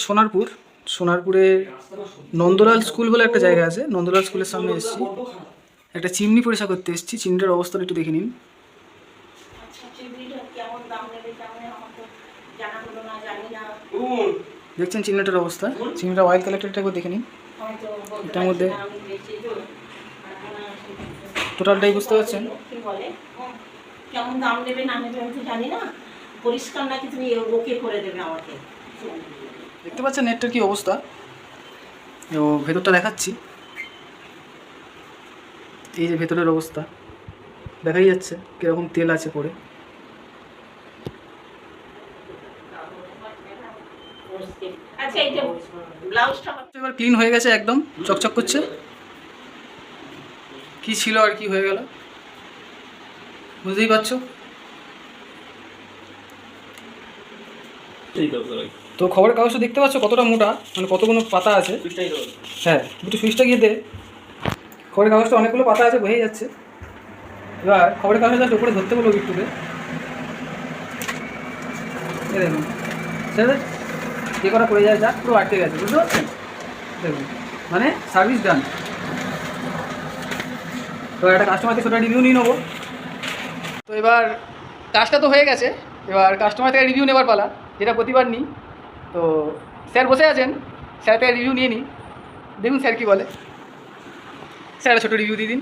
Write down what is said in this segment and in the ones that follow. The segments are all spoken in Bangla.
সোনারপুর, সোনারপুরে নন্দলাল স্কুল বলে একটা জায়গা আছে, নন্দলাল স্কুলের সামনে এসেছি। একটা চিমনি পরিষ্কার করতে এসেছি, চিমনিটার অবস্থাটা একটু দেখে নিন। দেখছেন চিমনিটার অবস্থা, চিমনিটা অয়েল কালেক্টরটা একবার দেখে নিন। এটার মধ্যে টোটালটাই বুঝতে পারছেন। কেমন দাম নেবে না নেবে আমি তো জানি না, পরিষ্কার নাকি তুমি ওকে করে দেবে আমাকে। দেখতে পাচ্ছেন নেটটার কি অবস্থা, ও ভেতরটা দেখাচ্ছি। এই যে ভেতরের অবস্থা দেখাই যাচ্ছে কীরকম তেল আছে পড়ে। আচ্ছা এইটা ব্লাউজটা এবার ক্লিন হয়ে গেছে, একদম চকচক করছে। কি ছিল আর কি হয়ে গেল বুঝতেই পারছো। তো খবরের কাগজটা দেখতে পাচ্ছ কতটা মোটা, মানে কতগুলো পাতা আছে। হ্যাঁ দুটো সুইচটা গিয়ে দে। খবরের কাগজটা অনেকগুলো পাতা আছে, বোঝাই যাচ্ছে। এবার খবরের কাগজটা জাস্ট উপরে ধরতে বলবো একটুতে, দেখুন স্যার যে করা পড়ে যায়, যা পুরো আটকে গেছে, বুঝতে পারছেন। দেখুন মানে সার্ভিস ডান। তো একটা কাস্টমার থেকে সেটা রিভিউ নিয়ে নেবো। তো এবার কাজটা তো হয়ে গেছে, এবার কাস্টমার থেকে রিভিউ নেবার পালা, যেটা প্রতিবার নিই। তো স্যার বসে আছেন, স্যার থেকে রিভিউ নিয়ে নিই। দেখুন স্যার কী বলে। স্যার একটা ছোটো রিভিউ দিয়ে দিন।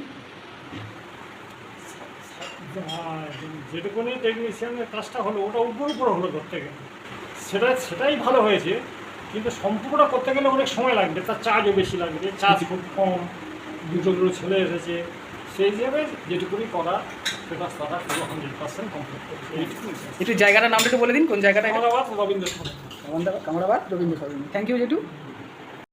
যেটুকুনি টেকনিশিয়ানের কাজটা হলো ওটা উপর হলো করতে গেলে, সেটাই ভালো হয়েছে, কিন্তু সম্পূর্ণটা করতে গেলে অনেক সময় লাগবে, তার চার্জও বেশি লাগবে, চার্জ খুব কম, দুটো ছেলে এসেছে, সেই হিসাবে যেটুকুনি করা সেটা তারা পুরো 100% কমপ্লিট করছে। একটু জায়গাটার নামটা একটু বলে দিন, কোন জায়গাটা? কামরাবাদ রবীন্দ্র সদন। কামরাবাদ রবীন্দ্র সদন। থ্যাংক ইউ জেঠু।